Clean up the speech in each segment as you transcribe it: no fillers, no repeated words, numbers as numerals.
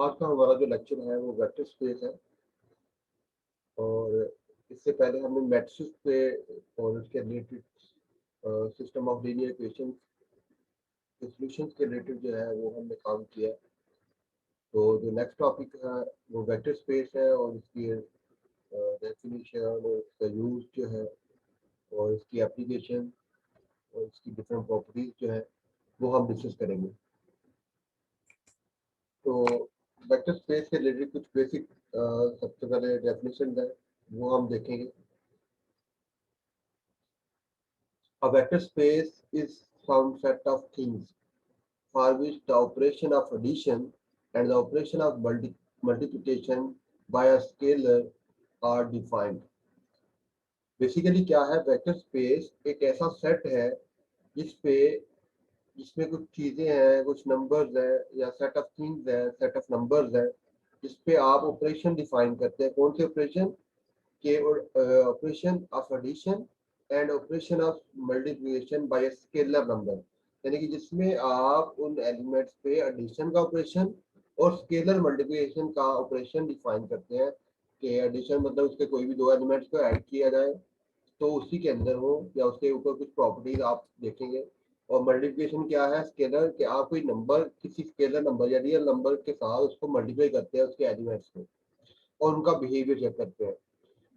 आज का हमारा जो लेक्चर है वो वेक्टर स्पेस है। और इससे पहले हमने मैट्रिक्स पे और उसके related system of linear equation के सॉल्यूशंस के रिलेटेड जो है वो हमने काम किया है। तो जो नेक्स्ट टॉपिक है वो वेक्टर स्पेस है और इसकी डेफिनेशन और इसका यूज जो है और इसकी एप्लीकेशन और इसकी डिफरेंट प्रॉपर्टीज जो है वो हम डिस्कस करेंगे। तो वेक्टर स्पेस के रिलेटेड कुछ बेसिक सबसे पहले डेफिनेशन है वो हम देखेंगे। A vector space is some set of things for which the operation of addition and the operation of multiplication by a scalar are defined. Basically क्या है, वेक्टर स्पेस एक ऐसा सेट है जिसपे जिसमें कुछ चीजें हैं, कुछ नंबर्स हैं या सेट ऑफ थिंग्स है, सेट ऑफ नंबर्स है जिसपे आप ऑपरेशन डिफाइन करते हैं। कौन से ऑपरेशन के? Operation of addition and operation of multiplication by scalar number, यानी कि जिसमें आप उन एलिमेंट्स पे एडिशन का ऑपरेशन और स्केलर मल्टीप्लिकेशन का ऑपरेशन डिफाइन करते हैं। कि एडिशन मतलब उसके कोई भी दो एलिमेंट्स को ऐड किया जाए तो उसी के अंदर हो या उसके ऊपर कुछ प्रॉपर्टीज आप देखेंगे। और मल्टीप्लिकेशन क्या है? स्केलर, कि आप कोई नंबर किसी स्केलर नंबर या रियल नंबर के साथ उसको मल्टीप्लाई करते हैं उसके एलिमेंट्स को और उनका बिहेवियर चेक करते हैं।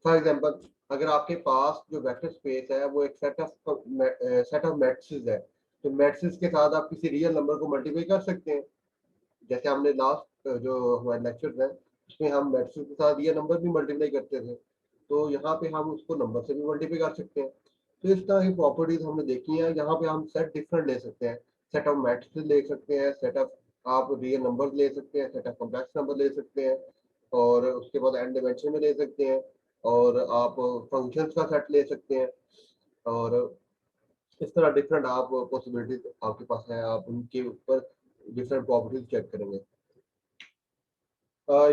फॉर एग्जांपल, अगर आपके पास जो वेक्टर स्पेस है वो एक सेट ऑफ मैट्रिसेस है, तो मैट्रिसेस के साथ आप किसी रियल नंबर को मल्टीप्लाई कर सकते हैं। जैसे हमने लास्ट जो हमारे लेक्चर है उसमें हम मैट्रिसेस के साथ रियल नंबर भी मल्टीप्लाई करते थे, तो यहाँ पे हम उसको नंबर से भी मल्टीप्लाई कर सकते हैं। तो इस तरह की प्रॉपर्टीज हमने देखी है। यहाँ पे हम सेट डिफरेंट ले सकते हैं, सेट ऑफ मैट्रिसेस ले सकते हैं, सेट ऑफ आप रियल नंबर ले सकते हैं, सेट ऑफ कॉम्प्लेक्स नंबर ले सकते हैं, और उसके बाद एंड डायमेंशन में ले सकते हैं, और आप फंक्शंस का सेट ले सकते हैं। और इस तरह डिफरेंट आप पॉसिबिलिटीज आपके पास है, आप उनके ऊपर डिफरेंट प्रॉपर्टीज चेक करेंगे। uh,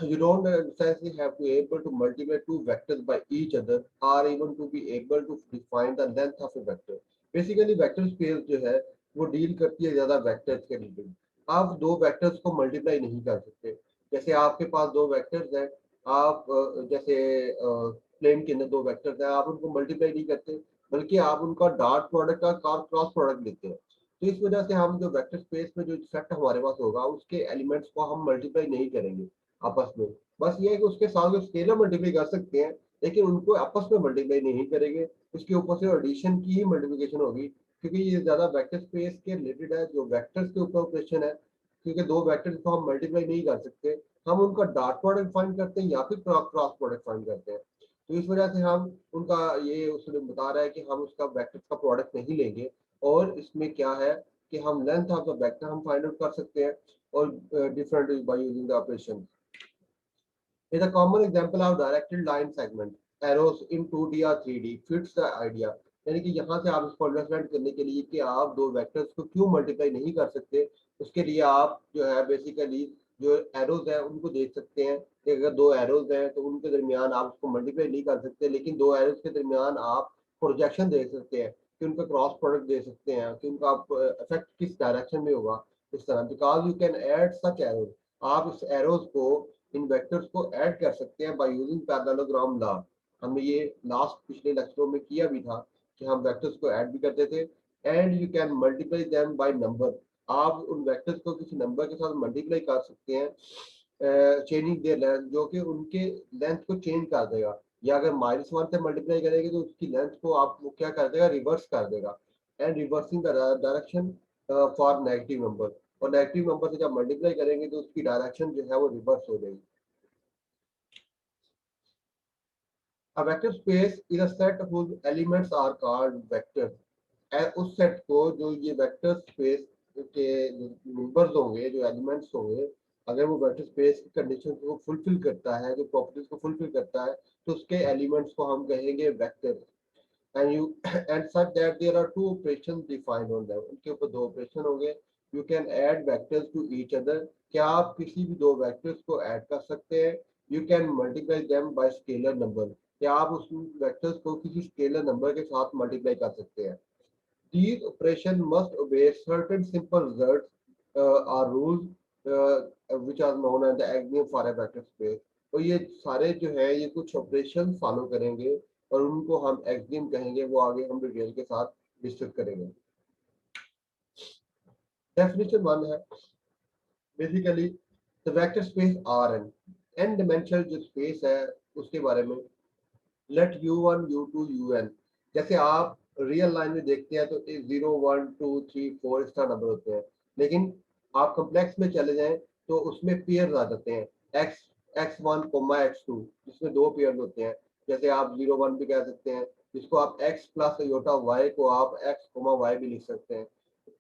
you don't necessarily have to able to multiply two vectors by each other or even to be able to define the length of a vector. Basically vector space जो है वो deal करती है ज्यादा vectors के related. आप दो vectors को मल्टीप्लाई नहीं कर सकते। जैसे आपके पास दो वेक्टर्स हैं, आप जैसे प्लेन के अंदर दो वेक्टर्स हैं, आप उनको मल्टीप्लाई नहीं करते बल्कि आप उनका डॉट प्रोडक्ट का क्रॉस प्रोडक्ट लेते हैं। तो इस वजह से हम जो वेक्टर स्पेस में जो सेट हमारे पास होगा उसके एलिमेंट्स को हम मल्टीप्लाई नहीं करेंगे आपस में। बस ये है कि उसके साथ जो स्केलर मल्टीप्लाई कर सकते हैं लेकिन उनको आपस में मल्टीप्लाई नहीं करेंगे। उसके ऊपर से एडिशन की ही मल्टीप्लिकेशन होगी, क्योंकि ये ज्यादा वेक्टर स्पेस के रिलेटेड है, जो वेक्टर्स के ऊपर ऑपरेशन है। क्योंकि दो वेक्टर्स को हम मल्टीप्लाई नहीं कर सकते, हम उनका डॉट प्रोडक्ट फाइंड करते हैं या फिर क्रॉस प्रोडक्ट फाइंड करते हैं। तो इस वजह से हम उनका ये उसने बता रहा है कि हम उसका वेक्टर का प्रोडक्ट नहीं लेंगे। और इसमें क्या है कि हम लेंथ ऑफ द वेक्टर हम फाइंड आउट कर सकते हैं और different by using the operation. is a common example of directed line segment arrows in 2D or 3D fits the idea। यानी कि यहाँ से आप इसको अंडरस्टैंड करने के लिए कि आप दो वेक्टर्स को क्यों मल्टीप्लाई नहीं कर सकते, उसके लिए आप जो है बेसिकली जो एरोज है उनको देख सकते हैं कि अगर दो एरोज हैं तो उनके दरमियान आप उसको मल्टीप्लाई नहीं कर सकते, लेकिन दो एरोज के दरमियान आप प्रोजेक्शन देख सकते हैं कि उनका क्रॉस प्रोडक्ट दे सकते हैं कि उनका इफेक्ट किस डायरेक्शन में होगा। इस तरह because you can add such arrows, आप इस एरोज को इन वेक्टर्स को ऐड कर सकते हैं बाय यूजिंग पैरेललोग्राम लॉ। हमने ये लास्ट पिछले लेक्चरों में किया भी था कि हम वेक्टर्स को ऐड भी करते थे। And you can multiply them by number, आप उन वेक्टर्स को किसी नंबर के साथ मल्टीप्लाई कर सकते हैं चेंजिंग देयर लेंथ, जो कि उनके लेंथ को चेंज कर देगा। या अगर -1 से मल्टीप्लाई करेंगे तो उसकी लेंथ को आप वो क्या कर देगा, रिवर्स कर देगा। And reversing the direction for negative number, और नेगेटिव नंबर से जब मल्टीप्लाई करेंगे तो उसकी डायरेक्शन जो है वो रिवर्स हो जाएगी। A vector space is a set whose elements are called vectors। उस सेट को जो ये वेक्टर स्पेस के नंबर्स होंगे, जो एलिमेंट्स होंगे, अगर वो वेक्टर स्पेस की कंडीशन को फुलफिल करता है, जो प्रॉपर्टीज को फुलफिल करता है, तो उसके एलिमेंट्स को हम कहेंगे vector. And u and such that there are two operations defined on them, उनके ऊपर दो ऑपरेशन होंगे। You can add vectors to each other, क्या आप किसी भी दो वेक्टर्स को ऐड कर सकते हैं। You can multiply them by scalar number, क्या आप उस वेक्टर्स को किसी स्केलर नंबर के साथ मल्टीप्लाई कर सकते हैं। These operations must obey certain simple results or rules which are known as the axioms for a vector space. तो ये सारे जो है ये कुछ ऑपरेशन फॉलो करेंगे और उनको हम एक्सियम कहेंगे, वो आगे हम डिटेल के साथ डिस्कस करेंगे। डेफिनेशन 1 है basically the vector space R n dimensional जो स्पेस है उसके बारे में। लेट u1 u2 un, जैसे आप रियल लाइन में देखते हैं तो 0 1 2 3 4 इस तरह नंबर होते हैं, लेकिन आप कॉम्प्लेक्स में चले जाएं तो उसमें पेयर आ जाते हैं x x1 x2, जिसमें दो पेयर होते हैं। जैसे आप 0 1 भी कह सकते हैं, जिसको आप x प्लस योटा y को आप x y भी लिख सकते हैं।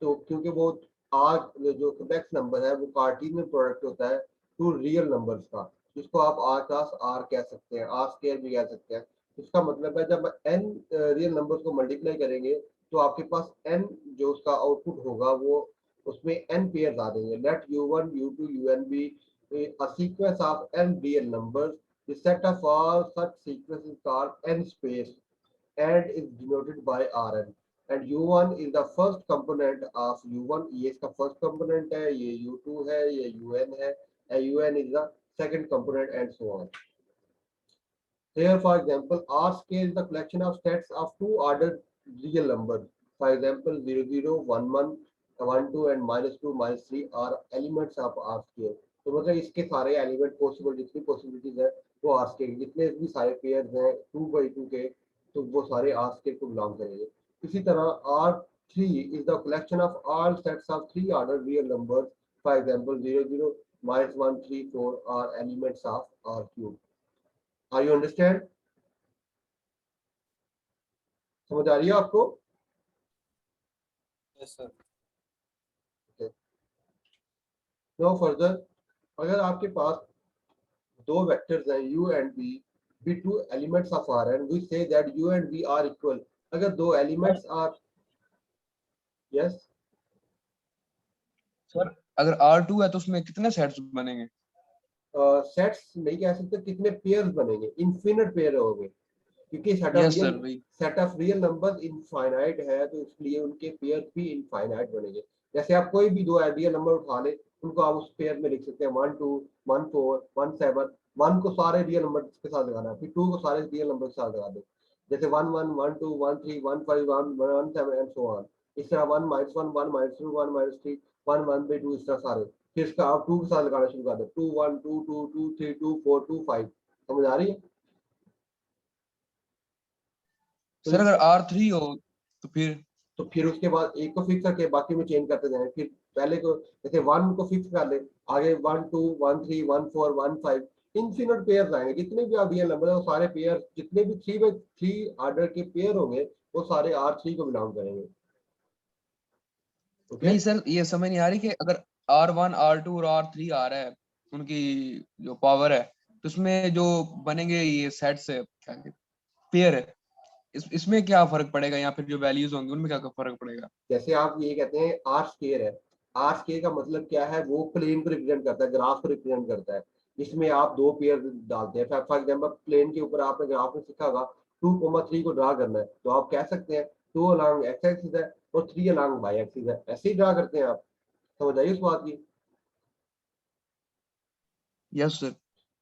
तो क्योंकि वो आर जो कॉम्प्लेक्स नंबर है वो कार्टेशियन प्रोडक्ट होता है टू रियल नंबर्स का, जिसको आप r प्लस r कह सकते हैं, r स्क्वायर भी कह सकते हैं। इसका मतलब है जब n रियल नंबर्स को मल्टीप्लाई करेंगे तो आपके पास n जो उसका आउटपुट होगा वो उसमें n पेयर आ देंगे। Let u1 u2 un be a sequence of n real numbers. The set of all such sequences is called n space and is denoted by rn, and u1 is the first component of u1, ये इसका first component है, ये u2 है, ये un है, and un is the second component and so on. Here, for example, R scale is the collection of sets of two ordered real numbers. For example, 0, 0, 1, 1, 1, 2 and -2, -3 are elements of R scale. तो मतलब इसके सारे element possible जितनी possibilities है वो are scale, जितने भी सारे पेयर्स हैं 2 by 2 के, तो वो सारे आर स्केल को बिलोंग करेंगे। इसी तरह R3 is the collection of all sets of three ordered real numbers. For example, 0, 0, -1, 3, 4 are elements of R cube. Are you understand? समझ आ रही है आपको? Yes sir. नो फर्दर, अगर आपके पास दो वेक्टर्स हैं u and v, be two elements of Rn, we say that u and v are equal. अगर दो एलिमेंट्स आर, यस सर अगर R2 है तो उसमें कितने सेट्स बनेंगे? सेट्स नहीं कह सकते, कितने पेयर्स बनेंगे, इनफिनिट पेयर होंगे, क्योंकि यस सर भाई। Set of real numbers infinite है तो इसलिए उनके पेयर भी इनफाइनाइट बनेंगे। जैसे आप कोई भी दो रियल नंबर उठा ले, उनको आप उस पेयर में लिख सकते हैं 1 2 1 4 1 7। 1 को सारे रियल नंबर के साथ लगाना है, फिर 2 को सारे रियल नंबर के साथ लगा दो, जैसे 1 1 1 2 1 3 1 5 1 1 7 एंड सो ऑन। इस तरह 1 -1 1 -2 1 -3 1 1 by 2 इस तरह सारे, फिर इसका आप 2 के साथ लगाना शुरू कर दो, 2 1 2 2 2 3 2 4 2 5। समझ आ रही है? तो सर अगर R3 हो तो फिर उसके बाद एक को फिक्स करके बाकी में चेंज करते जाएं। फिर पहले को जैसे 1 को फिक्स कर ले, आगे 1 2 1 3 1 4 1 5 इनफिनिट पेयर्स आएंगे। जितने भी आप रियल नंबर है वो सारे पेयर, जितने भी 3 by 3 ऑर्डर के पेयर होंगे वो सारे R3 को बिलोंग करेंगे। ओके नहीं सर, ये समझ नहीं आ रही कि अगर R1 R2 और R3 आ रहा है, उनकी जो पावर है, तो उसमें जो बनेंगे ये सेट्स है, क्या पेयर है, इसमें क्या फर्क पड़ेगा, या फिर जो वैल्यूज होंगी उनमें क्या फर्क पड़ेगा? जैसे आप ये कहते हैं आर स्केयर है, आर स्केयर का मतलब क्या है, वो प्लेन को रिप्रेजेंट करता है, ग्राफ को रिप्रेजेंट करता है। इसमें आप दो पेयर डालते हैं। फॉर एग्जाम्पल प्लेन के ऊपर आपने ग्राफ में सीखा होगा 2,3 को ड्रा करना है, तो आप कह सकते हैं 2 अलॉन्ग एक्स एक्सिस है और 3 अलॉन्ग वाई एक्सिस है, ऐसे ही ड्रा करते हैं आप। समझ आई उस बात की? Yes sir.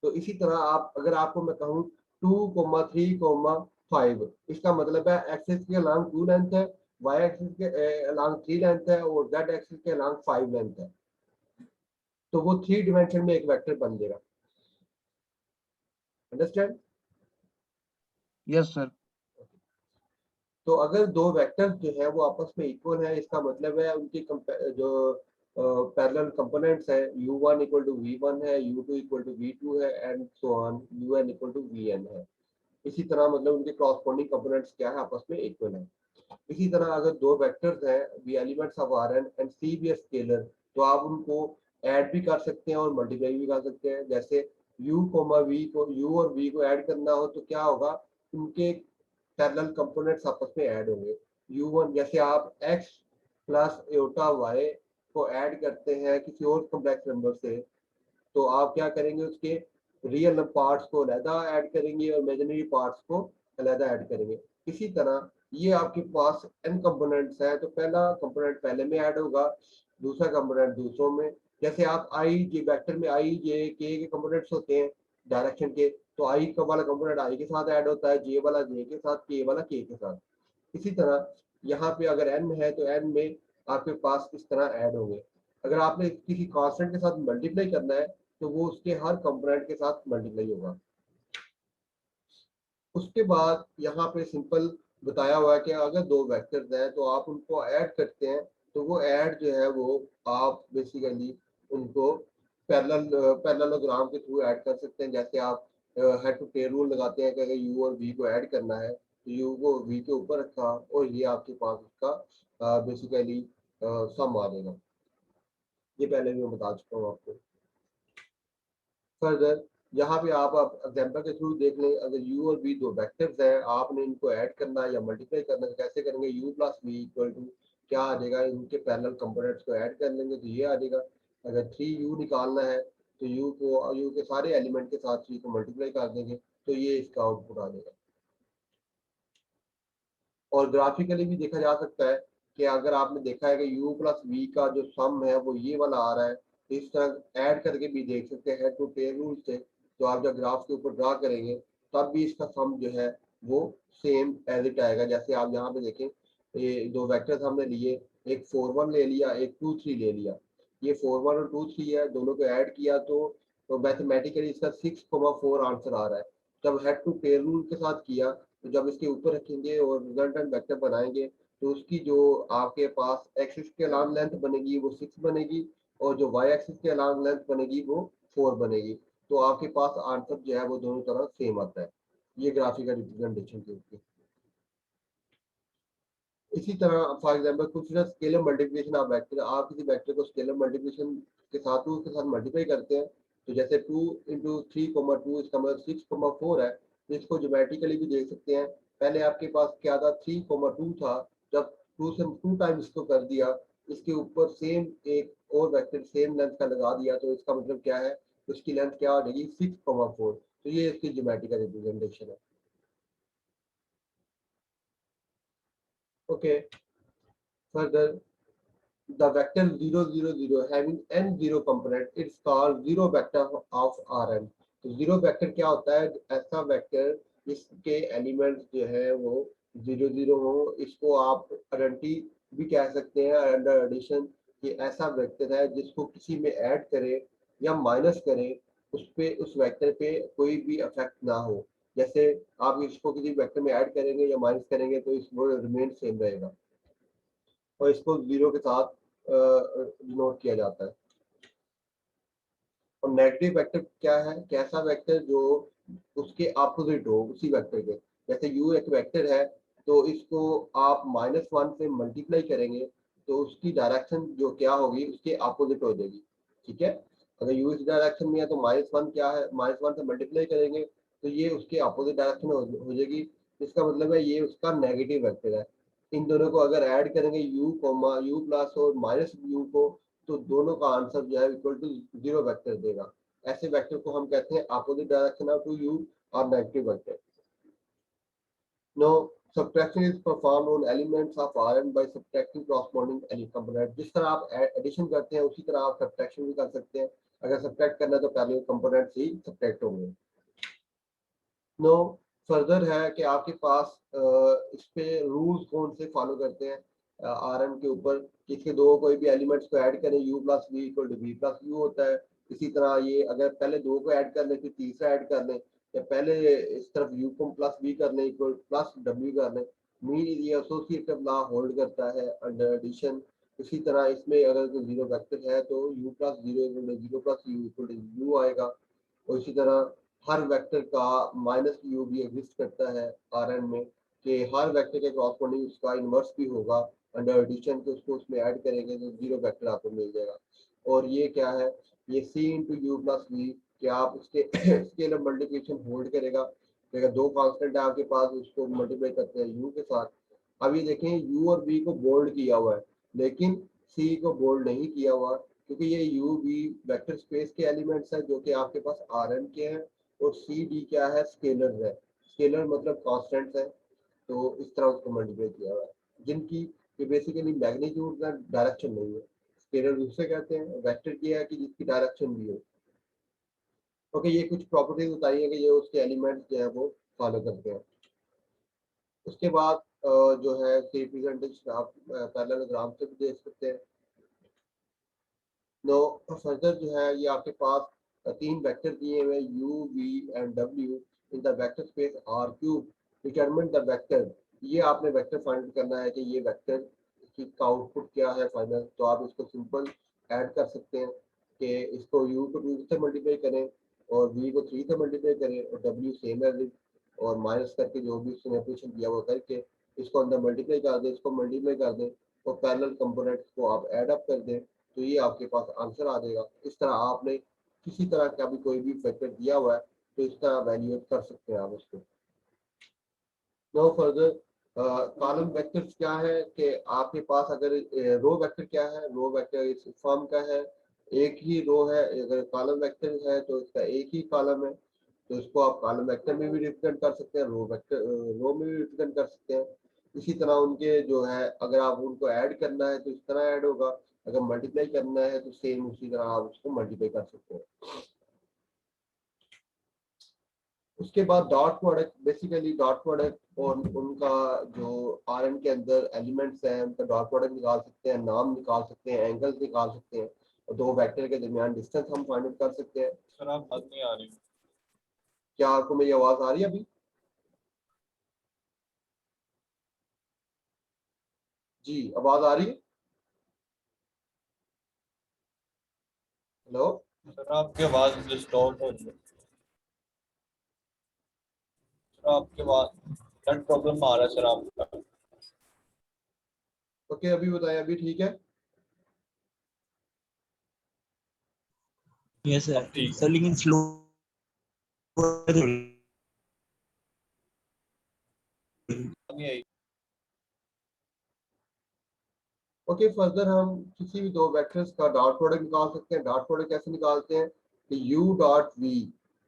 तो इसी तरह आप, अगर आपको मैं कहूँ 2,3,5, इसका मतलब है एक्सिस के अलॉन्ग 2 लेंथ है, वाई एक्सिस के अलॉन्ग 3 लेंथ है और जेड एक्सिस के अलॉन्ग 5 लेंथ है, तो वो 3 डिमेंशन में एक वेक्टर बन जाएगा। अंडरस्टैंड? Yes sir. तो अगर दो वेक्टर्स जो है वो आपस में इक्वल है, इसका मतलब है उनकी जो पैरेलल कंपोनेंट्स है u1 इक्वल टू v1 है, u2 इक्वल टू v2 है and so on, un equal to vn है। इसी तरह मतलब उनके कॉरस्पॉन्डिंग कंपोनेंट्स क्या है, आपस में इक्वल है। इसी तरह अगर दो वेक्टर्स हैं v elements of Rn and C भी स्केलर, तो आप उनको ऐड भी कर सकते हैं और मल्टीप्लाई भी कर सकते हैं। जैसे u v को, u और v को ऐड करना हो तो क्या होगा, उनके पैरेलल कंपोनेंट्स आपस में ऐड होंगे। u1 जैसे आप x प्लस एटा y को ऐड करते हैं किसी और कॉम्प्लेक्स नंबर से, तो आप क्या करेंगे, उसके रियल पार्ट्स को अलहदा ऐड करेंगे और इमेजिनरी पार्ट्स को अलहदा ऐड करेंगे। इसी तरह ये आपके पास n कंपोनेंट्स है, तो पहला कंपोनेंट पहले में ऐड होगा, दूसरा कंपोनेंट दूसरों में, जैसे आप आई जे वेक्टर में आई जे के कंपोनेंट्स होते हैं डायरेक्शन के, तो आई का वाला कंपोनेंट आई के साथ ऐड होता है, जे वाला जे के साथ, के वाला के साथ। इसी तरह यहाँ पे अगर n है तो n में आपके पास इस तरह ऐड होंगे। अगर आपने किसी कांस्टेंट के साथ मल्टीप्लाई करना है तो वो उसके हर कंपोनेंट के साथ मल्टीप्लाई होगा। उसके बाद यहाँ पे सिंपल बताया हुआ है कि अगर दो वेक्टर्स हैं तो आप उनको ऐड करते हैं, तो वो ऐड जो है वो आप बेसिकली उनको पैरेललोग्राम के थ्रू ऐड कर सकते हैं। जैसे आप हेड टू टेल रूल लगाते हैं कि अगर यू और वी को ऐड करना है तो यू को वी के ऊपर रखा और ये आपके पास उसका बेसिकली सम आ जाएगा। ये पहले भी मैं बता चुका हूँ आपको। फर्दर यहाँ पे आप एग्जाम्पल के थ्रू देख लें, अगर u और v दो वेक्टर्स हैं, आपने इनको ऐड करना है या मल्टीप्लाई करना है, कैसे करेंगे? u plus v equal to क्या आ जाएगा, इनके पैरेलल कंपोनेंट्स को ऐड कर लेंगे तो ये आ जाएगा। अगर 3u निकालना है तो u के सारे एलिमेंट के साथ 3 को मल्टीप्लाई कर देंगे तो ये इसका आउटपुट आ जाएगा। और ग्राफिकली भी देखा जा सकता है कि अगर आपने देखा है कि u प्लस वी का जो सम है वो ये वाला आ रहा है, तो इस तरह ऐड करके भी देख सकते हैं हेड टू टेल रूल से। तो आप जब ग्राफ के ऊपर ड्रा करेंगे तब भी इसका सम जो है वो सेम एज इट आएगा। जैसे आप यहाँ पे देखें, ये दो वेक्टर्स हमने लिए, एक 4 1 ले लिया, एक 2 3 ले लिया। ये 4 1 और 2 3 है, दोनों को ऐड किया तो मैथमेटिकली इसका 6,4 आंसर आ रहा है। जब हेड टू टेल रूल के साथ किया तो जब इसके ऊपर रखेंगे और रिजल्टेंट वेक्टर बनाएंगे तो उसकी जो आपके पास एक्सिस के अलार्म लेंथ बनेगी वो 6 बनेगी, और जो वाई एक्सिस के अलार्म लेंथ बनेगी वो 4 बनेगी। तो आपके पास आंसर जो है वो दोनों तरफ सेम आता है। ये ग्राफिकल रिप्रेजेंटेशन की होती है। इसी तरह फॉर एग्जांपल कुछ स्केलर मल्टीप्लिकेशन आप वेक्टर, आप किसी वेक्टर को स्केलर मल्टीप्लिकेशन के साथ उसके साथ मल्टीप्लाई करते हैं, तो जैसे 2 इंटू 3,2 इसका मतलब 6,4 है। तो इसको ज्योमेट्रिकली भी देख सकते हैं। पहले आपके पास क्या था, 3,2 था, जब 2 से 2 टाइम इसको कर दिया, इसके ऊपर सेम एक और वेक्टर सेम लेंथ का लगा दिया, तो इसका मतलब क्या है, उसकी लेंथ क्या हो जाएगी, 6,4। तो ये इसकी ज्योमेट्रिकल रिप्रेजेंटेशन है। Okay, further the vector 0 0 0 having n zero component, it's called zero vector of Rn। तो जीरो वेक्टर क्या होता है, ऐसा वेक्टर जिसके एलिमेंट्स जो है वो 0 0 हो। इसको आप आइडेंटिटी भी कह सकते हैं अंडर एडिशन। ये ऐसा वेक्टर है जिसको किसी में ऐड करें या माइनस करें, उस पे उस वेक्टर पे कोई भी इफेक्ट ना हो। जैसे आप इसको किसी वेक्टर में ऐड करेंगे या माइनस करेंगे तो इसको रिमेन सेम रहेगा, और इसको जीरो के साथ डिनोट किया जाता है। और नेगेटिव वेक्टर क्या है, कैसा वेक्टर जो उसके अपोजिट हो उसी वेक्टर के। जैसे u एक वेक्टर है तो इसको आप -1 से मल्टीप्लाई करेंगे तो उसकी डायरेक्शन जो क्या होगी उसके अपोजिट हो जाएगी। ठीक है, अगर u इस डायरेक्शन में है तो -1 क्या है, -1 से मल्टीप्लाई करेंगे तो ये उसके अपोजिट डायरेक्शन हो जाएगी। इसका मतलब है ये उसका नेगेटिव वेक्टर है। इन दोनों को अगर ऐड करेंगे u प्लस और माइनस u को, तो दोनों का आंसर जो है इक्वल टू जीरो वेक्टर देगा। ऐसे वेक्टर को हम कहते हैं opposite direction of to U और negative vector. No, subtraction is performed on elements of Rn by subtracting corresponding element component। जिस तरह आप एडिशन करते हैं उसी तरह आप सब्ट्रैक्शन भी कर सकते हैं। अगर सब्ट्रैक्ट करना है तो पहले कंपोनेंट ही सब्ट्रैक्ट होंगे। नो, फर्दर है कि आपके पास इस पे रूल्स कौन से फॉलो करते हैं आर एन के ऊपर। इसके दो कोई भी एलिमेंट्स को ऐड करें, u plus v equal to v plus u होता है। इसी तरह ये अगर पहले दो को ऐड कर लें फिर तीसरा ऐड कर लें, या पहले इस तरफ u को प्लस वी कर लें इक्वल प्लस w कर लें, मीन ये एसोसिएटिव लॉ होल्ड करता है अंडर एडिशन। इसी तरह इसमें अगर कोई जीरो वेक्टर है तो u plus zero equal to zero plus u equal to u आएगा। और इसी तरह हर वेक्टर का माइनस यू भी एग्जिस्ट करता है आर एन में, कि हर वेक्टर के कॉरस्पॉन्डिंग उसका इन्वर्स भी होगा। अंडर एडिशन के उसको उसमें ऐड करेंगे तो जीरो वेक्टर आपको मिल जाएगा। और ये क्या है, ये सी इंटू यू प्लस वी, कि आप उसके स्केलर मल्टीप्लिकेशन होल्ड करेगा। तो अगर दो कांस्टेंट है आपके पास उसको मल्टीप्लाई करते हैं यू के साथ। अब ये देखें यू और वी को बोल्ड किया हुआ है लेकिन सी को बोल्ड नहीं किया हुआ, क्योंकि ये यू वी वेक्टर स्पेस के एलिमेंट्स हैं जो कि आपके पास आर एन के हैं, और सी डी क्या है, स्केलर है। स्केलर मतलब कांस्टेंट्स है, तो इस तरह उसको मल्टीप्लाई किया हुआ है जिनकी ये बेसिकली मैग्नीट्यूड का डायरेक्शन नहीं है। स्केलर दूसरे कहते हैं, वेक्टर ये है कि जिसकी डायरेक्शन भी हो। ओके, ये कुछ प्रॉपर्टीज बताई है कि ये उसके एलिमेंट्स जो है वो फॉलो करते हैं। उसके बाद जो है कि रिप्रेजेंटेशन आप पैरेललोग्राम से भी देख सकते हैं। नो फर्दर जो है ये आपके पास तीन वेक्टर दिए हुए u v and w in the vector space r cube. Determine the vector, ये आपने वेक्टर फाइंड करना है कि ये वेक्टर की आउटपुट क्या है फाइनल। तो आप इसको सिंपल ऐड कर सकते हैं कि इसको u को 2 से मल्टीप्लाई करें और v को 3 से मल्टीप्लाई करें और w सेम है और माइनस करके जो भी उसने ऑपरेशन दिया वो करके इसको अंदर मल्टीप्लाई कर दें, इसको मल्टीप्लाई कर दें और पैरेलल कंपोनेंट्स को आप ऐड अप कर दें, तो ये आपके पास आंसर आ जाएगा। इस तरह आपने किसी तरह का भी कोई भी फैक्टर दिया हुआ है तो इस तरह वैल्यूएट कर सकते हैं आप उसको। नो फर्दर कॉलम वेक्टर्स क्या है कि आपके पास अगर रो वेक्टर क्या है, रो वेक्टर इस फॉर्म का है, एक ही रो है। अगर कॉलम वेक्टर है तो इसका एक ही कॉलम है, तो इसको आप कॉलम वेक्टर में भी रिप्रेजेंट कर सकते हैं, रो वेक्टर रो में भी रिप्रेजेंट कर सकते हैं। इसी तरह उनके जो है अगर आप उनको ऐड करना है तो इस तरह ऐड होगा, अगर मल्टीप्लाई करना है तो सेम उसी तरह आप उसको मल्टीप्लाई कर सकते हैं। उसके बाद dot product, basically dot product और उनका जो आरएन के अंदर एलिमेंट्स हैं उनका डॉट प्रोडक्ट निकाल सकते हैं, नाम निकाल सकते हैं, एंगल्स निकाल सकते हैं और दो वेक्टर के दरमियान डिस्टेंस हम फाइंड आउट कर सकते हैं। सर आप बात नहीं आ रही। क्या आपको मेरी आवाज आ रही है अभी? जी आवाज आ रही है? हेलो सर आपकी आवाज डिस्टॉर्ट हो रही है। सर आपके आवाज नेट प्रॉब्लम आ रहा है सर आपका। ओके, अभी बताएं, अभी ठीक है? यस अब सर ठीक सर लेकिन स्लो नहीं आई। ओके, फर्दर हम किसी भी दो वेक्टर्स का डॉट प्रोडक्ट निकाल सकते हैं। डॉट प्रोडक्ट कैसे निकालते हैं कि u डॉट v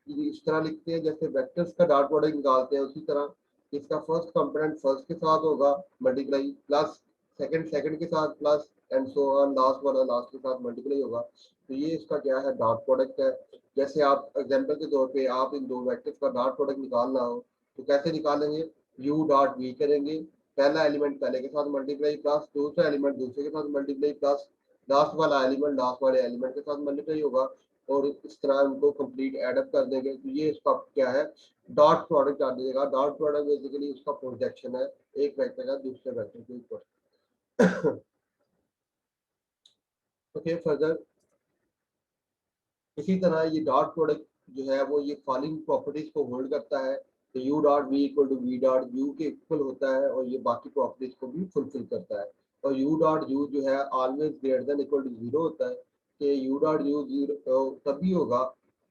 इस तरह लिखते हैं जैसे वेक्टर्स का डॉट प्रोडक्ट निकालते हैं, उसी तरह इसका फर्स्ट कंपोनेंट फर्स्ट के साथ होगा मल्टीप्लाई, प्लस सेकंड सेकंड के साथ, plus and so on, last वाला लास्ट के साथ मल्टीप्लाई होगा। तो ये इसका क्या है, डॉट प्रोडक्ट है। जैसे आप एग्जांपल के तौर पे आप इन दो वेक्टर्स का डॉट प्रोडक्ट निकालना हो तो कैसे निकालेंगे, u डॉट v करेंगे, पहला एलिमेंट पहले के साथ मल्टीप्लाई प्लस दूसरा एलिमेंट दूसरे के साथ मल्टीप्लाई प्लस लास्ट वाला एलिमेंट लास्ट वाले एलिमेंट के साथ मल्टीप्लाई होगा और इस तरह उनको कंप्लीट एडअप कर देंगे। तो ये इसका क्या है, डॉट प्रोडक्ट आ जाएगा। डॉट प्रोडक्ट बेसिकली उसका प्रोजेक्शन है एक वेक्टर का दूसरे वेक्टर के ऊपर। ओके, फर्दर इसी तरह ये डॉट प्रोडक्ट जो है वो ये फॉलोइंग प्रॉपर्टीज को होल्ड करता है, तो u dot v equal to v dot u के इक्वल होता है और ये बाकी प्रॉपर्टीज को भी फुलफिल करता है। और u डॉट u जो है always greater than equal to 0 होता है कि u डॉट u 0 तभी होगा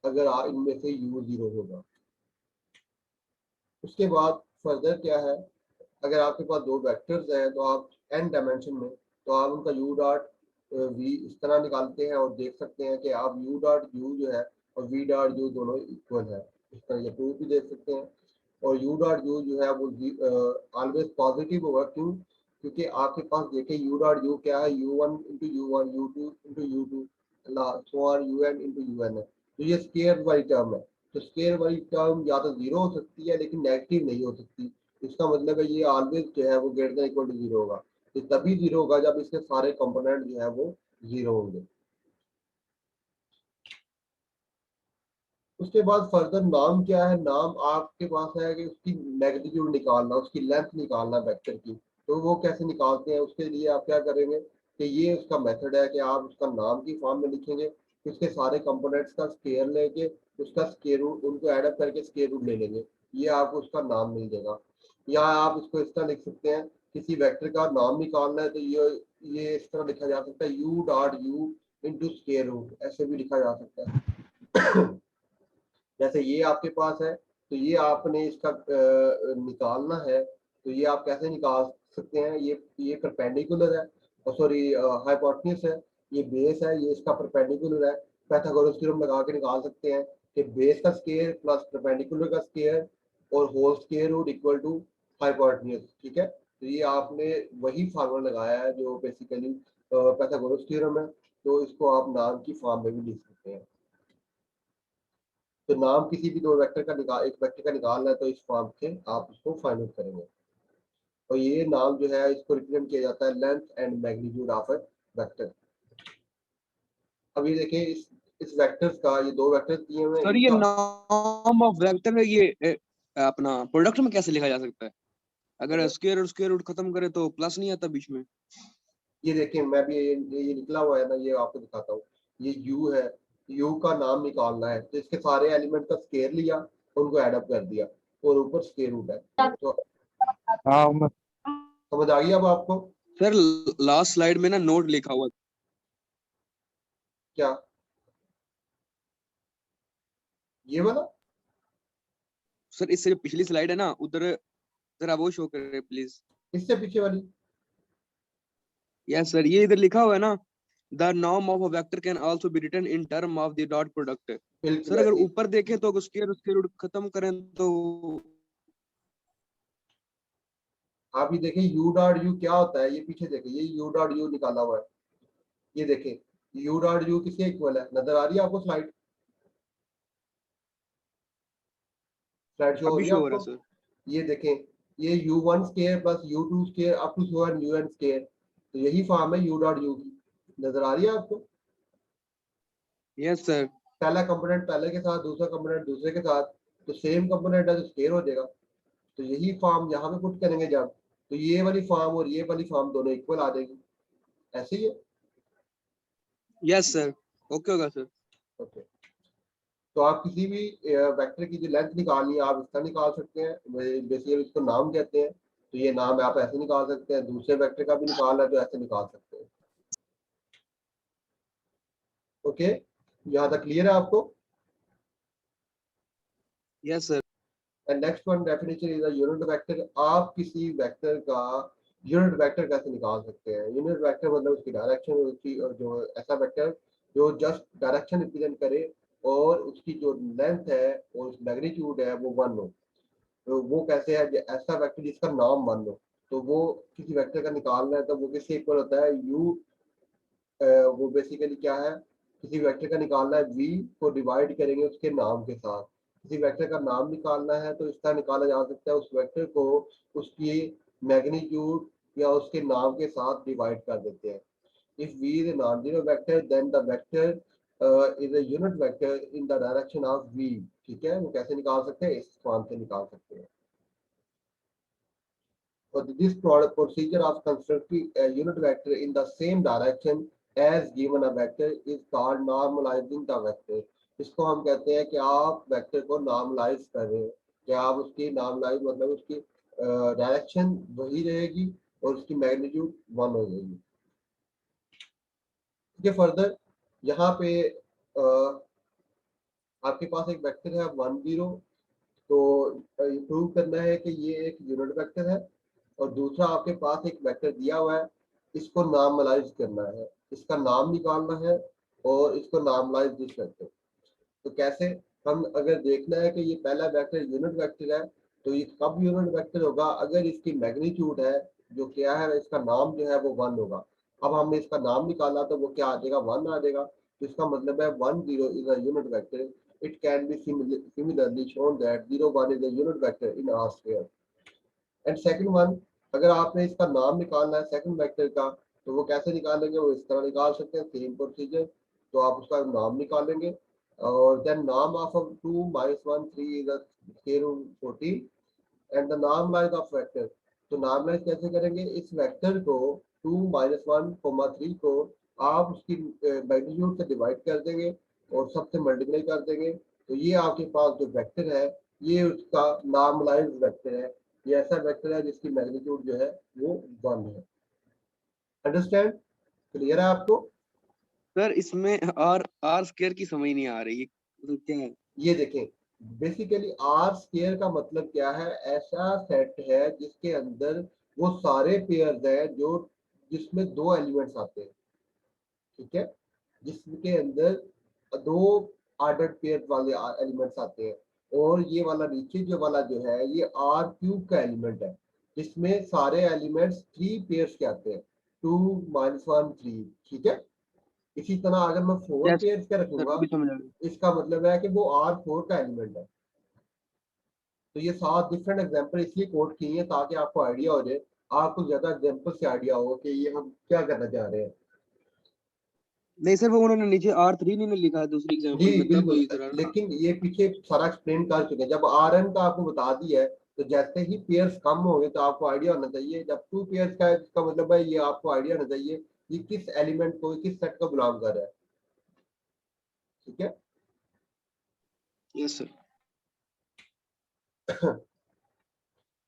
अगर इनमें से u 0 होगा। उसके बाद फर्दर क्या है, अगर आपके पास दो वेक्टर्स हैं तो आप n डायमेंशन में तो आप उनका u डॉट v इस तरह निकालते हैं और देख सकते हैं कि आप u डॉट u जो है और v डॉट u दोनों इक्वल है। इस तरह ये प्रूफ भी देख सकते हैं। और u डॉट u जो है वो ऑलवेज पॉजिटिव होगा, क्यों? क्योंकि आपके पास देखिए u डॉट u क्या है, u1 into u1 u2 into u2 so on un into un है, तो ये स्केयर वाली टर्म है। तो स्केयर वाली टर्म या तो 0 हो सकती है लेकिन नेगेटिव नहीं हो सकती। इसका मतलब है ये ऑलवेज जो है वो ग्रेटर देन इक्वल टू 0 होगा। ये तभी 0 होगा जब इसके सारे कंपोनेंट जो है वो 0 होंगे। उसके बाद फर्दर नाम क्या है, नाम आपके पास है कि उसकी मैग्नीट्यूड निकालना, उसकी लेंथ निकालना वेक्टर की। तो वो कैसे निकालते हैं, उसके लिए आप क्या करेंगे कि ये उसका मेथड है कि आप उसका नाम की फॉर्म में लिखेंगे, उसके सारे कंपोनेंट्स का स्केयर लेके उसका स्केयर रूट उनको एड अप करके स्केयर रूट ले लेंगे, ये आपको उसका नाम मिल जाएगा। या आप इसको इस तरह लिख सकते हैं, किसी वेक्टर का नाम निकालना है तो ये इस तरह लिखा जा सकता है u dot u into square root, ऐसे भी लिखा जा सकता है। जैसे ये आपके पास है तो ये आपने इसका निकालना है, तो ये आप कैसे निकाल सकते हैं, ये परपेंडिकुलर है और सॉरी हाइपोटेन्यूज है, ये बेस है, ये इसका परपेंडिकुलर है। पाइथागोरस थ्योरम लगा के निकाल सकते हैं कि बेस का स्क्वायर प्लस परपेंडिकुलर का स्क्वायर और whole square root equal to hypotenuse. ठीक है, तो ये आपने वही फार्मूला लगाया है जो बेसिकली पाइथागोरस थ्योरम है, तो इसको आप नाम की फॉर्म में भी लिख सकते हैं। तो नाम किसी भी दो वेक्टर का एक वेक्टर का निकालना है तो इस फॉर्म से आप इसको फाइंड आउट करेंगे। और ये नाम जो है इसको रिप्रेजेंट किया जाता है length and magnitude of A vector. अब ये देखिए इस वेक्टर्स का, ये दो वेक्टर्स दिए हुए हैं, सर ये इनका नाम ऑफ वेक्टर है, ये अपना प्रोडक्ट में कैसे लिखा जा सकता है? अगर स्क्वायर और स्क्वायर रूट खत्म करे तो प्लस नहीं आता बीच में? ये देखिए मैं भी ये निकला हुआ है ना, ये आपको दिखाता हूँ। ये u है, u का नाम निकालना है तो इसके सारे एलिमेंट का स्केयर लिया, उनको एड अप कर दिया और ऊपर स्केयर रूट है। तो हाँ समझ आ गई अब आपको? सर लास्ट स्लाइड में ना नोट लिखा हुआ, क्या ये वाला? सर इससे जो पिछली स्लाइड है ना उधर जरा वो शो करे प्लीज। इससे पीछे वाली? यस सर, ये इधर लिखा हुआ है ना, the norm of a vector can also be written in term of the dot product. बिल्कुल सर अगर ऐसे ही। ऊपर देखें तो स्क्वायर स्क्वायर रूट खत्म करें तो आप ये देखें u डॉट u क्या होता है, ये पीछे देखें, ये u डॉट u निकाला हुआ है। ये देखें u डॉट u किसके इक्वल है, नजर आ रही है आपको? स्लाइड स्लाइड शो हो अभी रही है शो हो रहा आपको? है सर। ये देखें, ये u1 square plus u2 square up to un square, तो यही फॉर्म है u डॉट u की। नजर आ रही है आपको? Yes sir. पहला कंपोनेंट पहले के साथ, दूसरा कंपोनेंट दूसरे के साथ, तो सेम कंपोनेंट है तो स्केयर हो जाएगा। तो यही फॉर्म यहाँ पे पुट करेंगे जब, तो ये वाली फॉर्म और ये वाली फॉर्म दोनों इक्वल आ जाएगी। ऐसे ही है। यस सर, ओके होगा सर। ओके, तो आप किसी भी वेक्टर की जो लेंथ निकालनी है आप इसका निकाल सकते हैं, बेसिकली इसको नाम कहते हैं। तो ये नाम आप ऐसे निकाल सकते हैं, दूसरे वेक्टर का भी निकालना है तो ऐसे निकाल सकते हैं। ओके, यहाँ तक क्लियर है आपको? Yes sir. And next one definition is a unit vector. आप किसी वेक्टर का यूनिट वेक्टर कैसे निकाल सकते हैं? यूनिट वेक्टर मतलब उसकी डायरेक्शन, उसकी और जो ऐसा वेक्टर जो जस्ट डायरेक्शन रिप्रेजेंट करे और उसकी जो लेंथ है और मैग्नीट्यूड है वो 1 हो। तो वो कैसे है? ऐसा वेक्टर जिसका नाम 1 हो, तो वो किसी वेक्टर का निकालना है तो वो किससे इक्वल होता है? u, वो बेसिकली क्या है, किसी वेक्टर का निकालना है v को डिवाइड करेंगे उसके नाम के साथ। किसी वेक्टर का नाम निकालना है तो इसका निकाला जा सकता है उस वेक्टर को उसकी मैग्नीट्यूड या उसके नाम के साथ डिवाइड कर देते हैं। If v is a non-zero vector then the vector is a unit vector in the direction of v। ठीक है, वो कैसे निकाल सकते हैं? इस फॉर्म से निकाल सकते हैं। But this procedure of constructing a unit vector in the same direction as given a vector is called normalizing the vector। इसको हम कहते हैं कि आप वेक्टर को नॉर्मलाइज कर रहे हैं, कि आप उसकी नॉर्मलाइज मतलब उसकी डायरेक्शन वही रहेगी और उसकी मैग्नीट्यूड 1 हो जाएगी। ठीक है, फर्दर यहाँ पे आपके पास एक वेक्टर है 1 0, तो प्रूव करना है कि ये एक यूनिट वेक्टर है। और दूसरा आपके पास एक वेक्टर दिया हुआ है, इसको नॉर्मलाइज करना है, इसका नाम निकालना है और इसको नॉर्मलाइज दिस वेक्टर। तो कैसे? हम अगर देखना है कि ये पहला वेक्टर यूनिट वेक्टर है तो ये कब यूनिट वेक्टर होगा? अगर इसकी मैग्नीट्यूड है जो क्या है, इसका नाम जो है वो 1 होगा। अब हमने इसका नाम निकाला तो वो क्या आ जाएगा? 1 आ जाएगा। तो इसका मतलब है 1 0 is a unit vector. It can be similarly shown that 0 1 is a unit vector in R square. And second one, अगर आपने इसका नाम निकालना है सेकंड वेक्टर का, तो वो कैसे निकालेंगे? वो इस तरह निकाल सकते हैं, सेम प्रोसीजर। तो आप उसका नाम निकालेंगे और देन नाम of 2 - 1 3 is the square root 14 and the normalize of vector. तो नॉर्मलाइज कैसे करेंगे? इस वेक्टर को 2 - 1 3 को आप उसकी मैग्नीट्यूड से डिवाइड कर देंगे और सबसे मल्टीप्लाई कर देंगे। तो ये आपके पास जो वेक्टर है ये उसका नॉर्मलाइज वेक्टर है। ये ऐसा वेक्टर है जिसकी मैग्नीट्यूड जो है वो 1 है। अंडरस्टैंड? क्लियर है आपको? सर इसमें आर आर स्क्वायर की समझ नहीं आ रही है, मतलब क्या है? ये देखें, बेसिकली आर स्क्वायर का मतलब क्या है? ऐसा सेट है जिसके अंदर वो सारे पेयर्स हैं जो जिसमें 2 एलिमेंट्स आते हैं। ठीक है, जिसके अंदर 2 ऑर्डर्ड पेयर वाले एलिमेंट्स आते हैं। और ये वाला नीचे जो वाला जो है ये आर क्यूब का एलिमेंट है, जिसमें सारे एलिमेंट्स 3 पेयर्स के आते हैं। 2 -1 3, ठीक है। इसी तरह अगर मैं 4 यस पेयर्स का सर, रखूंगा, अभी समझ आ गया। इसका मतलब है कि वो R4 का एलिमेंट है। तो ये 7 डिफरेंट एग्जांपल इसलिए कोट किए हैं ताकि आपको आइडिया हो जाए, आपको ज्यादा एग्जांपल से आइडिया हो कि ये हम क्या करना चाह रहे हैं। नहीं सर, वो उन्होंने नीचे R3 नहीं लिखा है दूसरी जी एग्जांपल में, तब बिल्कुल, वही करा ना। लेकिन ये पीछे सारा एक्सप्लेन कर चुके हैं। जब Rn का आपको बता दिया है, तो जैसे ही पेयर्स कम होंगे तो आपको आइडिया होना चाहिए। जब 2 पेयर्स का है, इसका मतलब है ये आपको आइडिया होना चाहिए ये किस एलिमेंट को, किस सेट को बिलोंग कर रहा है, ठीक है। Yes sir.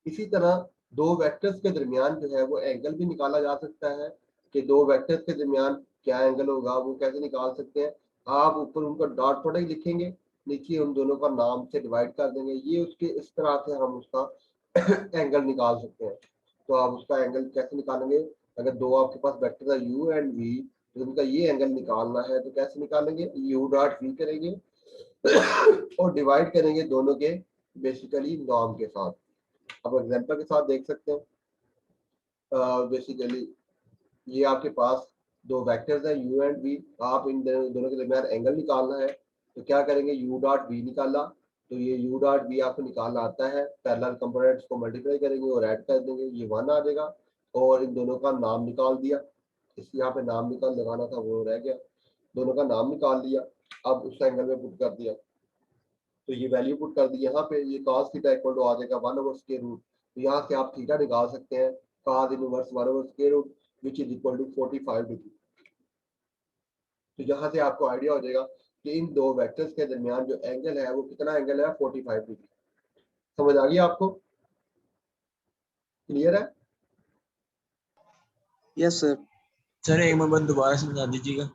इसी तरह दो वेक्टर्स के दरमियान जो है वो एंगल भी निकाला जा सकता है, कि दो वेक्टर्स के दरमियान क्या एंगल होगा, वो कैसे निकाल सकते हैं। आप ऊपर उनका डॉट प्रोडक्ट लिखेंगे, नीचे उन दोनों का नाम से डिवाइड कर देंगे, ये उसके इस तरह से हम उसका एंगल निकाल सकते हैं। तो आप उसका एंगल कैसे निकालेंगे, अगर दो आपके पास वेक्टर है u एंड v, तो उनका ये एंगल निकालना है तो कैसे निकालेंगे, u डॉट v करेंगे और डिवाइड करेंगे दोनों के बेसिकली नॉर्म के साथ। अब एग्जांपल के साथ देख सकते हैं। बेसिकली ये आपके पास दो वेक्टर्स हैं u एंड v, आप इन दोनों के दरमियान एंगल निकालना है, तो क्या करेंगे, u डॉट v निकाला, तो ये u डॉट v आपको निकालना आता है, पैरेलल कंपोनेंट्स को मल्टीप्लाई करेंगे और ऐड कर देंगे, ये 1 आ जाएगा। और इन दोनों का नाम निकाल दिया, इस यहाँ पे नाम निकाल लगाना था वो रह गया, दोनों का नाम निकाल लिया, अब उस एंगल में पुट कर दिया, तो ये वैल्यू पुट कर दी यहाँ पे, ये cos थीटा इक्वल टू आ जाएगा 1/√। तो यहाँ से आप थीटा निकाल सकते हैं, cos inverse 1/√, which is equal to 45 degree. तो यहाँ से आपको आइडिया हो जाएगा कि इन दो वेक्टर्स के दरमियान जो एंगल है वो कितना एंगल है, 45 डिग्री। समझ आ गई आपको, क्लियर है। Yes sir. सर एक बार दोबारा समझा दीजिएगा।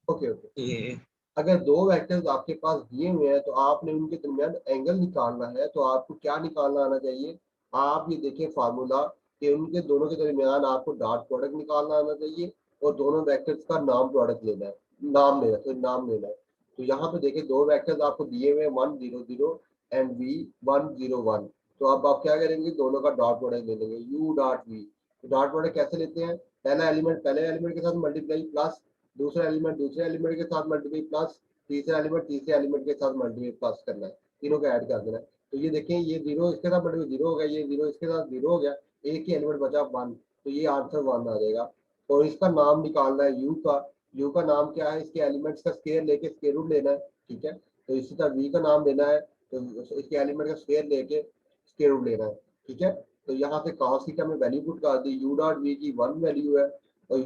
ओके ओके, ये अगर दो वेक्टर्स आपके पास दिए हुए हैं तो आपने उनके दरमियान एंगल निकालना है, तो आपको क्या निकालना आना चाहिए, आप ये देखिए फार्मूला, कि उनके दोनों के दरमियान आपको डॉट प्रोडक्ट निकालना आना चाहिए और दोनों वेक्टर्स का नाम प्रोडक्ट लेना है, नाम लेना है। तो यहाँ पे देखिए दो वेक्टर्स आपको दिए हुए हैं 1 0 0 एंड v 1 0 1। तो अब आप क्या करेंगे, दोनों का डॉट प्रोडक्ट ले लेंगे u डॉट v। तो डॉट प्रोडक्ट कैसे लेते हैं, पहला एलिमेंट पहले एलिमेंट के साथ मल्टीप्लाई प्लस, दूसरा एलिमेंट दूसरे एलिमेंट के साथ मल्टीप्लाई प्लस, तीसरा एलिमेंट तीसरे एलिमेंट के साथ मल्टीप्लाई प्लस करना है, तीनों को ऐड कर देना है। तो ये देखें, ये जीरो इसके साथ मल्टीप्लाई जीरो हो गया, ये जीरो इसके साथ जीरो हो गया, एक ही एलिमेंट बचा 1, तो ये आंसर 1 आ जाएगा। और इसका नाम निकालना है u का, u का नाम क्या है, इसके एलिमेंट्स का स्क्वायर लेके स्क्वायर रूट लेना है, ठीक है। तो इसी तरह v का नाम लेना है, तो इसके एलिमेंट का स्क्वायर लेके स्क्वायर रूट लेना है, ठीक है। तो यहाँ से cos थीटा में वैल्यू पुट कर दी, u डॉट v की 1 वैल्यू है, और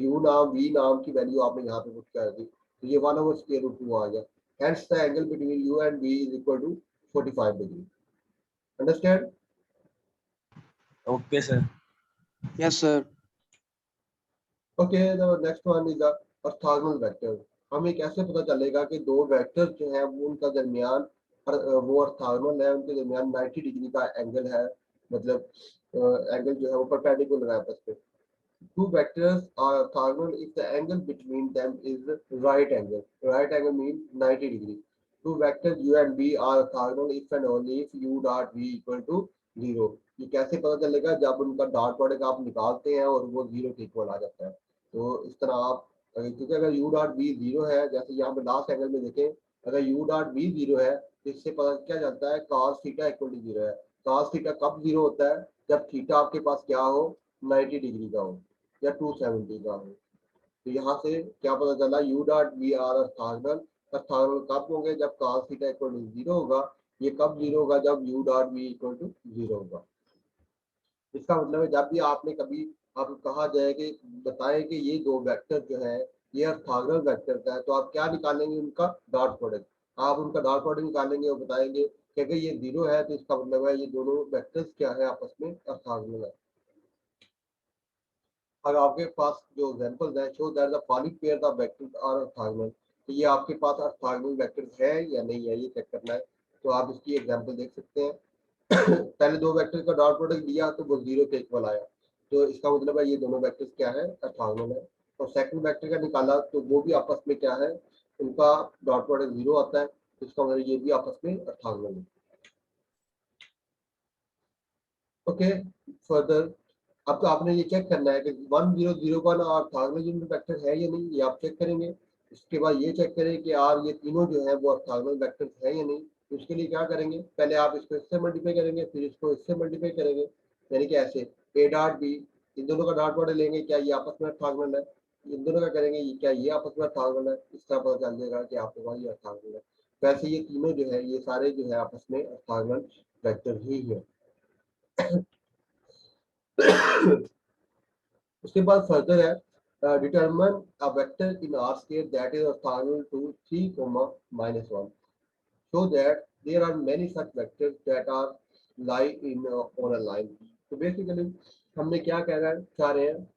v नाम की वैल्यू आपने यहाँ पे पुट कर दी, तो ये 1/√2 आ गया। Hence the angle between u and v is equal to 45 degree. Understand? Okay sir. Yes sir. Okay, the next one is the orthogonal vector. हमें कैसे पता चलेगा कि दो वेक्टर्स जो है वो उनका दरमियान वो ऑर्थोगोनल है, उनके दरमियान 90 डिग्री का एंगल है, मतलब एंगल जो है वो परपेंडिकुलर है आपस में। Two vectors are orthogonal if the angle between them is right angle. Right angle means 90 degree. Two vectors u and v are orthogonal if and only if u dot v equal to 0. ये कैसे पता चलेगा, जब उनका dot product आप निकालते हैं और वो 0 के इक्वल आ जाता है। तो इस तरह आप क्योंकि अगर u डॉट v 0 है, जैसे यहाँ पे लास्ट एंगल में देखें, अगर u डॉट v 0 है तो इससे पता क्या चलता है, cos थीटा इक्वल टू 0 है। cos थीटा कब 0 होता है, जब थीटा आपके पास क्या हो, 90 डिग्री का हो या 270 का हो। तो यहाँ से क्या पता चला, u dot v are orthogonal. Orthogonal कब होंगे, जब cos थीटा इक्वल टू 0 होगा। ये कब 0 होगा, जब u dot v equal to 0 होगा। इसका मतलब है जब भी आपने कभी आपको कहा जाए कि बताएं कि ये दो वेक्टर जो है ये ऑर्थोगोनल वेक्टर का है, तो आप क्या निकालेंगे, उनका डॉट प्रोडक्ट। आप उनका डॉट प्रोडक्ट निकालेंगे और बताएंगे कि अगर ये 0 है तो इसका मतलब है ये दोनों वेक्टर्स क्या है, आपस में ऑर्थोगोनल है। अगर आपके पास जो एग्जांपल्स हैं, show that the following pairs of vectors are orthogonal, तो ये आपके पास ऑर्थोगोनल वेक्टर्स है या नहीं है, ये चेक करना है। तो आप इसकी एग्जांपल देख सकते हैं। पहले दो वेक्टर का डॉट प्रोडक्ट लिया तो वो 0 के इक्वल आया, तो इसका मतलब है ये दोनों वेक्टर्स क्या है, ऑर्थोगोनल है। और सेकंड वेक्टर का निकाला तो वो भी आपस में क्या है, उनका डॉट प्रोडक्ट 0 आता है, तो इसका मतलब ये भी आपस में ऑर्थोगोनल है। ओके, फर्दर अब तो आपने ये चेक करना है कि 1 0 0 1 ऑर्थोगोनल यूनिट वेक्टर है या नहीं, ये आप चेक करेंगे। इसके बाद ये चेक करें कि यार ये तीनों जो है वो ऑर्थोगोनल वेक्टर है या नहीं। तो उसके लिए क्या करेंगे, पहले आप इसको इससे मल्टीप्लाई करेंगे, फिर इसको इससे मल्टीप्लाई करेंगे, यानी कि ऐसे a डॉट b, इन दोनों का डॉट प्रोडक्ट लेंगे, क्या ये आपस में ऑर्थोगोनल है, इन दोनों का करेंगे क्या ये आपस में ऑर्थोगोनल है, इस तरह पता चल जाएगा कि आपके पास ये ऑर्थोगोनल है। वैसे ये तीनों जो है ये सारे जो है आपस में ऑर्थोगोनल वेक्टर ही है। उसके बाद फर्दर है determine a vector in R square that is orthogonal to 3, -1 so that there are many such vectors that are lie in on a line। तो बेसिकली हमने क्या कहना चाह रहे हैं,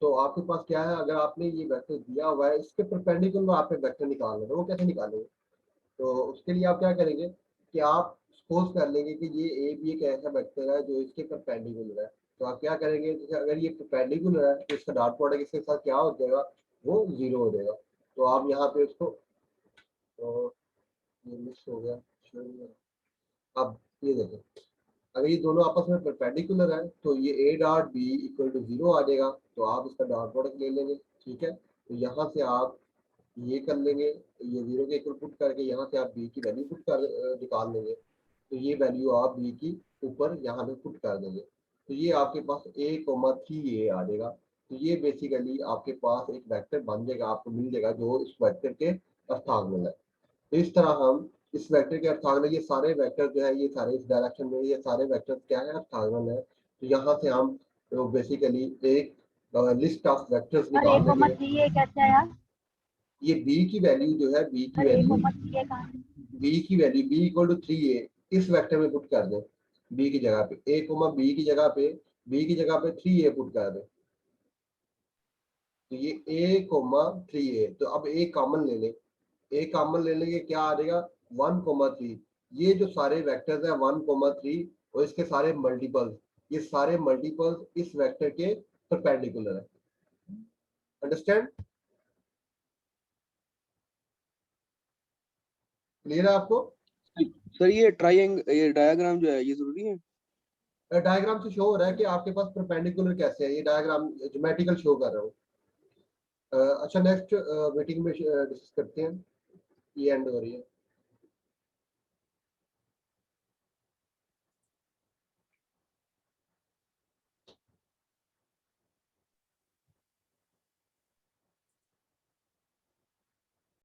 तो आपके पास क्या है, अगर आपने ये वेक्टर दिया हुआ है इसके परपेंडिकुलर आपने वेक्टर निकालना है, वो कैसे निकालेंगे। तो उसके लिए आप क्या करेंगे कि आप सपोज कर लेंगे कि ये ए भी एक ऐसा वेक्टर है जो इसके परपेंडिकुलर है। तो आप क्या करेंगे, जैसे अगर ये परपेंडिकुलर है तो इसका डॉट प्रोडक्ट इसके साथ क्या हो जाएगा, वो 0 हो जाएगा। तो आप यहाँ पे उसको, तो ये मिस हो गया। अब ये देखें, अगर ये दोनों आपस में परपेंडिकुलर है तो ये a dot b equal to 0 आ जाएगा। तो आप इसका डॉट प्रोडक्ट ले लेंगे, ठीक है। तो यहाँ से आप ये कर लेंगे, ये 0 के इक्वल पुट करके यहाँ से आप b की वैल्यू पुट कर निकाल लेंगे। तो ये वैल्यू आप b की ऊपर यहाँ पे पुट कर देंगे। तो ये आपके पास a,3a आ जाएगा। तो ये बेसिकली आपके पास एक वेक्टर बन जाएगा, आपको मिल जाएगा जो इस वेक्टर के ऑर्थोगोनल है। तो इस तरह हम इस वेक्टर के ऑर्थोगोनल, ये सारे वेक्टर जो है ये सारे इस डायरेक्शन में, ये सारे वेक्टर क्या है, ऑर्थोगोनल है। तो यहाँ से हम तो बेसिकली एक लिस्ट ऑफ वेक्टर्स और निकाल लेंगे। 1,3 कैसे आया? ये b की वैल्यू जो है, b की और वैल्यू 1,3 कहाँ है? b की value b equal to 3a इस वेक्टर में पुट कर दें। b की जगह पे a, b की जगह पे b की जगह पे 3a पुट कर दें। तो ये a,3a, तो अब a कॉमन ले लें, a कॉमन ले लेंगे, क्या आ जाएगा 1,3। ये जो सारे वेक्टर्स है 1,3 और इसके सारे मल्टीपल्स, ये सारे मल्टीपल्स इस वेक्टर के परपेंडिकुलर है। अंडरस्टैंड, क्लियर है आपको। सर ये ये डायग्राम जो है ये जरूरी है? डायग्राम से शो हो रहा है कि आपके पास परपेंडिकुलर कैसे है, ये डायग्राम ज्योमेट्रिकल शो कर रहा हूँ। अच्छा नेक्स्ट मीटिंग में डिस्कस करते हैं, ये एंड हो रही है।